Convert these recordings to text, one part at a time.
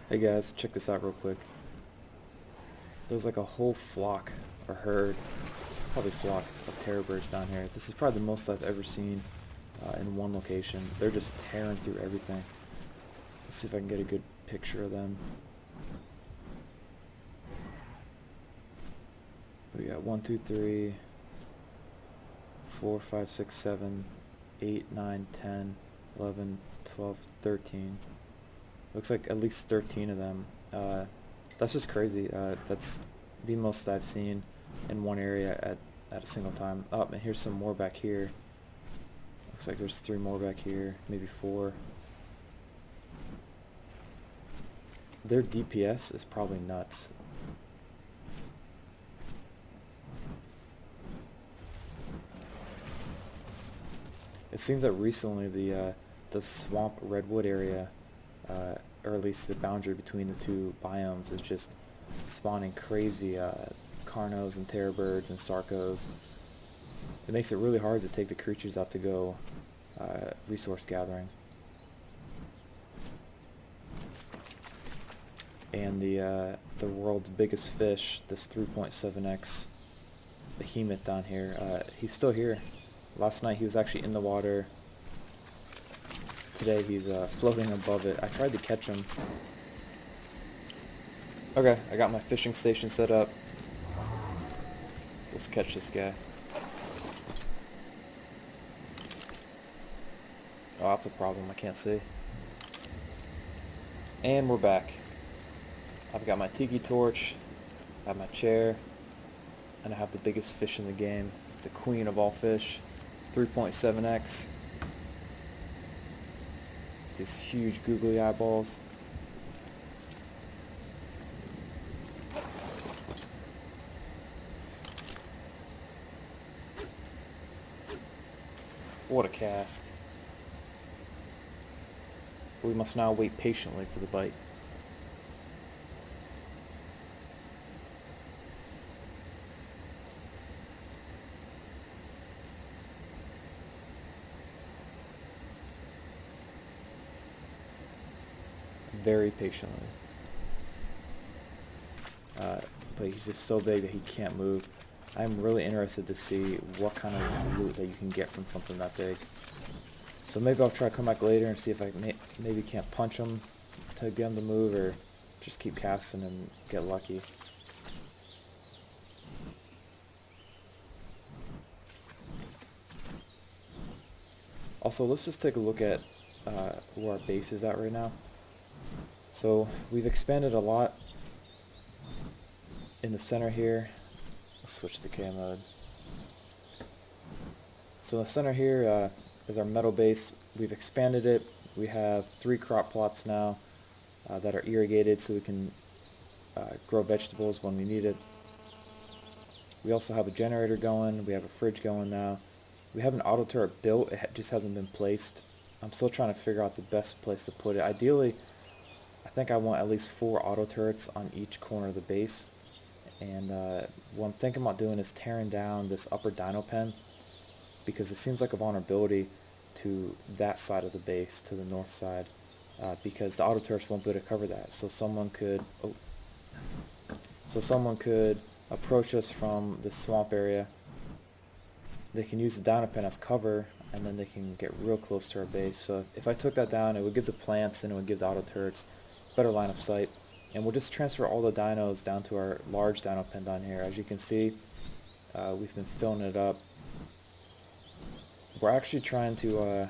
Hey guys, check this out real quick. There's like a whole flock, or herd, probably flock of terror birds down here. This is probably the most I've ever seen in one location. They're just tearing through everything. Let's see if I can get a good picture of them. We got 1, 2, 3, 4, 5, 6, 7, 8, 9, 10, 11, 12, 13. Looks like at least 13 of them. That's just crazy. That's the most I've seen in one area at a single time. Oh, and here's some more back here. Looks like there's 3 more back here, maybe 4. Their DPS is probably nuts. It seems that recently the swamp redwood area, or at least the boundary between the two biomes, is just spawning crazy carnos and terror birds and sarcos. It makes it really hard to take the creatures out to go resource gathering. And the world's biggest fish, this 3.7x behemoth down here, he's still here. Last night he was actually in the water. Today he's floating above it. I tried to catch him. Okay, I got my fishing station set up. Let's catch this guy. Oh, that's a problem. I can't see. And we're back. I've got my tiki torch, I have my chair, and I have the biggest fish in the game, the queen of all fish, 3.7x. These huge googly eyeballs. What a cast. We must now wait patiently for the bite. Very patiently. But he's just so big that he can't move. I'm really interested to see what kind of loot that you can get from something that big. So maybe I'll try to come back later and see if I maybe can't punch him to get him to move, or just keep casting and get lucky. Also, let's just take a look at where our base is at right now. So we've expanded a lot in the center here. Let's switch to K mode. So in the center here is our metal base. We've expanded it. We have 3 crop plots now that are irrigated, so we can grow vegetables when we need it. We also have a generator going. We have a fridge going now. We have an auto turret built. It just hasn't been placed. I'm still trying to figure out the best place to put it. Ideally, I think I want at least 4 auto turrets on each corner of the base. And what I'm thinking about doing is tearing down this upper dino pen, because it seems like a vulnerability to that side of the base, to the north side, because the auto turrets won't be able to cover that. So someone could approach us from the swamp area. They can use the dino pen as cover, and then they can get real close to our base. So if I took that down, it would give the plants and it would give the auto turrets better line of sight. And we'll just transfer all the dinos down to our large dino pen down here. As you can see, we've been filling it up. We're actually trying to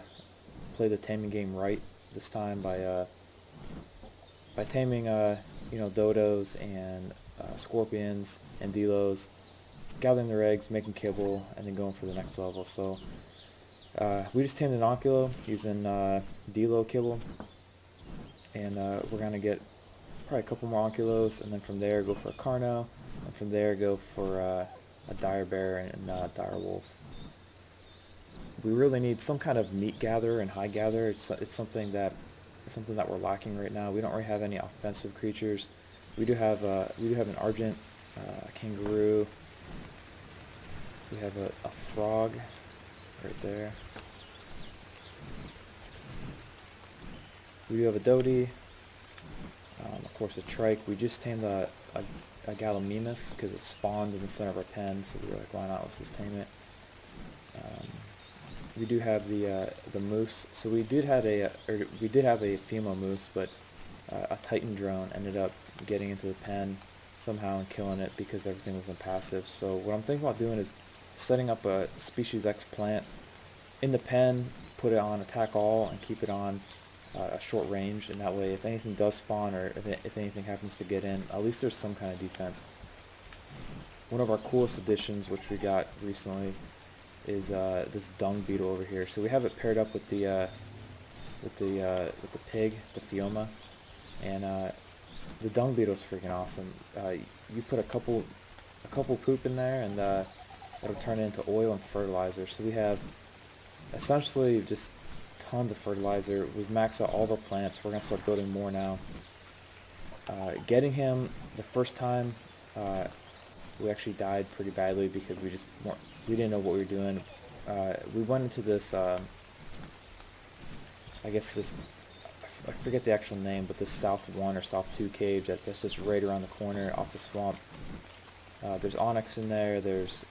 play the taming game right this time by taming dodos and scorpions and delos, gathering their eggs, making kibble, and then going for the next level. So we just tamed an onculo using delo kibble, and we're gonna get probably a couple more onculos, and then from there go for a carno, and from there go for a dire bear and a dire wolf. We really need some kind of meat gatherer and hide gatherer. It's something that we're lacking right now. We don't really have any offensive creatures. We do have an argent, a kangaroo. We have a frog right there. We do have a Dodie, a course a trike. We just tamed a Gallimimus because it spawned in the center of our pen, so we were like, why not, let's just tame it. We do have the moose. So we did have a female moose, but a Titan drone ended up getting into the pen somehow and killing it because everything was impassive. So what I'm thinking about doing is setting up a species X plant in the pen, put it on attack all, and keep it on a short range, and that way if anything does spawn or if anything happens to get in, at least there's some kind of defense. One of our coolest additions, which we got recently, is this dung beetle over here. So we have it paired up with the pig, the Fioma, and the dung beetle is freaking awesome. You put a couple poop in there, and it'll turn it into oil and fertilizer. So we have essentially just tons of fertilizer. We've maxed out all of our plants. We're gonna start building more now. Getting him the first time, we actually died pretty badly because we didn't know what we were doing. We went into this, I guess this, I forget the actual name, but this South 1 or South 2 cave that's just right around the corner off the swamp. There's onyx in there, there's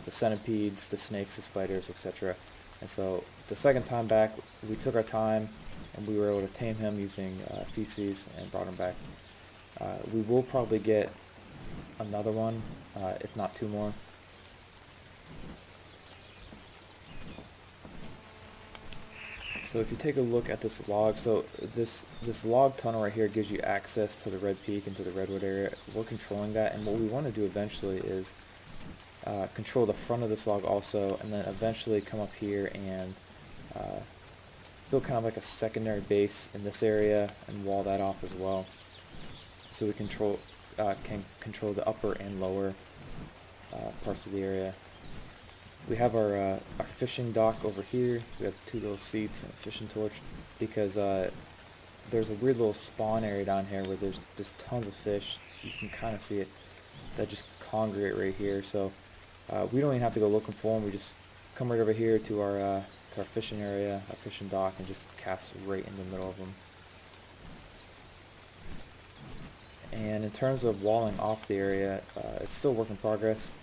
the centipedes, the snakes, the spiders, etc. And so the second time back, we took our time and we were able to tame him using feces and brought him back. We will probably get another one, if not two more. So if you take a look at this log, so this log tunnel right here gives you access to the Red Peak and to the Redwood area. We're controlling that, and what we want to do eventually is control the front of this log also, and then eventually come up here and build kind of like a secondary base in this area and wall that off as well. So we can control the upper and lower parts of the area. We have our fishing dock over here. We have two little seats and a fishing torch because there's a weird little spawn area down here where there's just tons of fish. You can kind of see it that just congregate right here. So we don't even have to go looking for them. We just come right over here to our fishing area, our fishing dock, and just cast right in the middle of them. And in terms of walling off the area, it's still work in progress.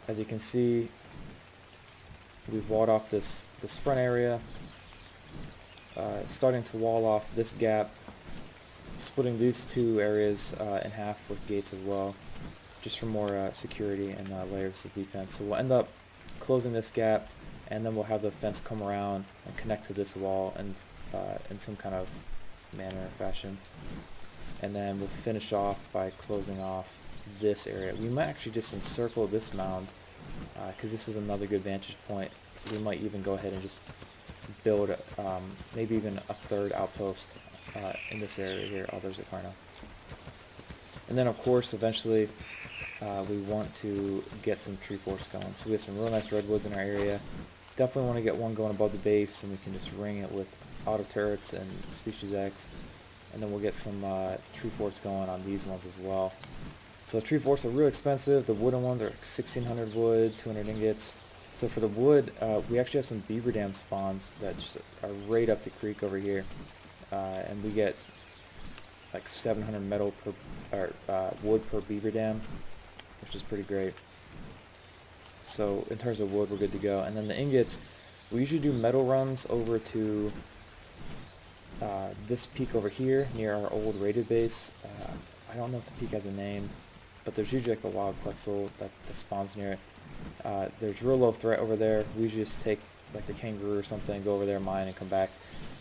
As you can see, we've walled off this front area, starting to wall off this gap, splitting these two areas in half with gates as well, just for more security and layers of defense. So we'll end up closing this gap, and then we'll have the fence come around and connect to this wall and in some kind of manner or fashion. And then we'll finish off by closing off this area. We might actually just encircle this mound because this is another good vantage point. We might even go ahead and just build maybe even a third outpost in this area here. Oh, there's a Carno. And then of course eventually we want to get some tree forest going. So we have some really nice redwoods in our area. Definitely want to get one going above the base, and we can just ring it with auto turrets and species X. And then we'll get some tree forts going on these ones as well. So tree forts are real expensive. The wooden ones are like 1,600 wood, 200 ingots. So for the wood, we actually have some beaver dam spawns that just are right up the creek over here, and we get like 700 metal per wood per beaver dam, which is pretty great. So in terms of wood, we're good to go. And then the ingots, we usually do metal runs over to this peak over here near our old raided base. I don't know if the peak has a name, but there's usually like a wild quetzal that spawns near it. There's real low threat over there. We usually just take like the kangaroo or something, go over there, mine, and come back.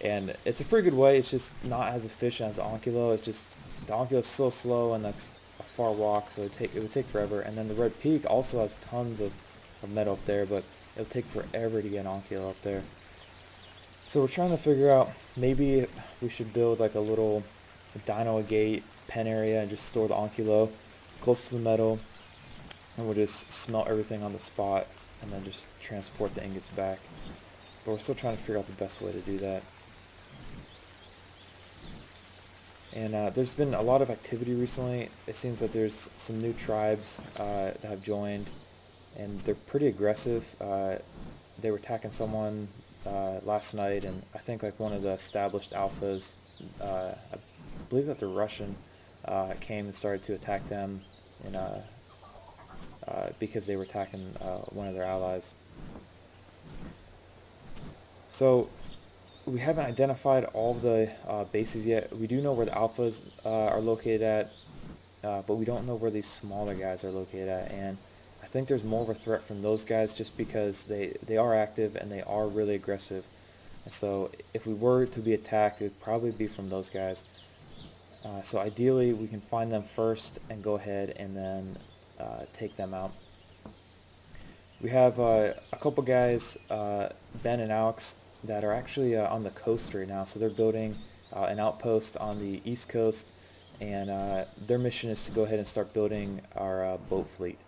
And it's a pretty good way. It's just not as efficient as the Onculo. It's just the Onculo is so slow, and that's a far walk, so it would take forever. And then the Red Peak also has tons of metal up there, but it'll take forever to get an Onculo up there. So we're trying to figure out, maybe we should build like a little dino gate pen area and just store the Onculo close to the metal, and we'll just smelt everything on the spot and then just transport the ingots back. But we're still trying to figure out the best way to do that. And there's been a lot of activity recently. It seems that there's some new tribes that have joined, and they're pretty aggressive. They were attacking someone last night, and I think like one of the established alphas, I believe that the Russian came and started to attack them in, because they were attacking one of their allies. So we haven't identified all of the bases yet. We do know where the alphas are located at, but we don't know where these smaller guys are located at. And I think there's more of a threat from those guys just because they are active and they are really aggressive. And so if we were to be attacked, it would probably be from those guys. So ideally, we can find them first and go ahead and then take them out. We have a couple guys, Ben and Alex, that are actually on the coast right now. So they're building an outpost on the east coast, and their mission is to go ahead and start building our boat fleet.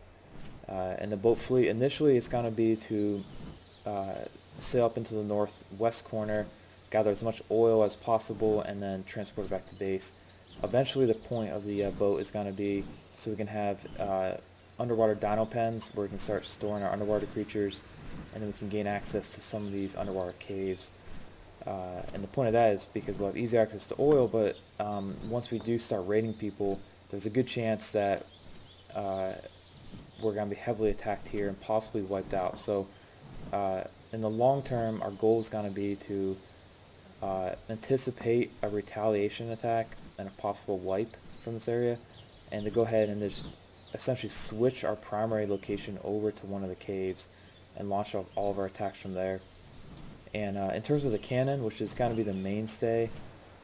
And the boat fleet initially is going to be to sail up into the northwest corner, gather as much oil as possible, and then transport it back to base. Eventually, the point of the boat is going to be so we can have underwater dino pens where we can start storing our underwater creatures, and then we can gain access to some of these underwater caves. And the point of that is because we'll have easy access to oil, but once we do start raiding people, there's a good chance that we're going to be heavily attacked here and possibly wiped out. So in the long term, our goal is going to be to anticipate a retaliation attack and a possible wipe from this area, and to go ahead and just essentially switch our primary location over to one of the caves and launch all of our attacks from there. And in terms of the cannon, which is going to be the mainstay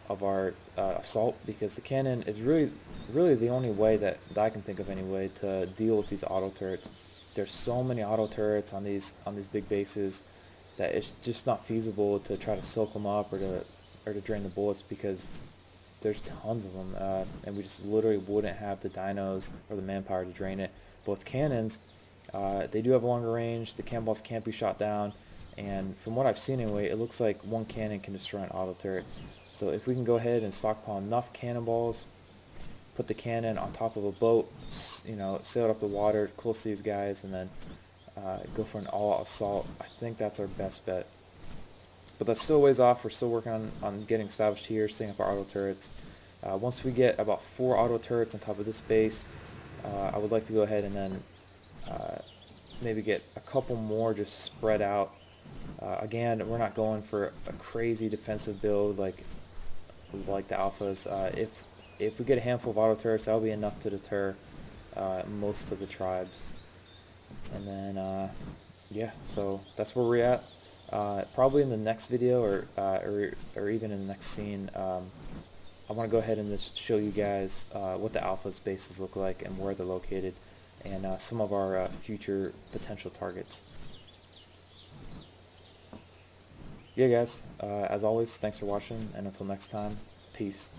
of our assault, because the cannon is really the only way that I can think of anyway to deal with these auto turrets. There's so many auto turrets on these big bases that it's just not feasible to try to soak them up or to drain the bullets, because there's tons of them, and we just literally wouldn't have the dinos or the manpower to drain it. But with cannons, they do have a longer range, the cannonballs can't be shot down, and from what I've seen anyway, it looks like one cannon can destroy an auto turret. So if we can go ahead and stockpile enough cannonballs, put the cannon on top of a boat, sail it up the water close to these guys, and then go for an all-out assault, I think that's our best bet. But that's still a ways off. We're still working on getting established here, setting up our auto turrets. Once we get about 4 auto turrets on top of this base, I would like to go ahead and then maybe get a couple more just spread out. Again, we're not going for a crazy defensive build like the alphas. If we get a handful of auto turrets, that'll be enough to deter most of the tribes. And then yeah, so that's where we're at. Probably in the next video or even in the next scene, I want to go ahead and just show you guys what the alpha's bases look like and where they're located, and some of our future potential targets. Yeah guys, as always, thanks for watching, and until next time, peace.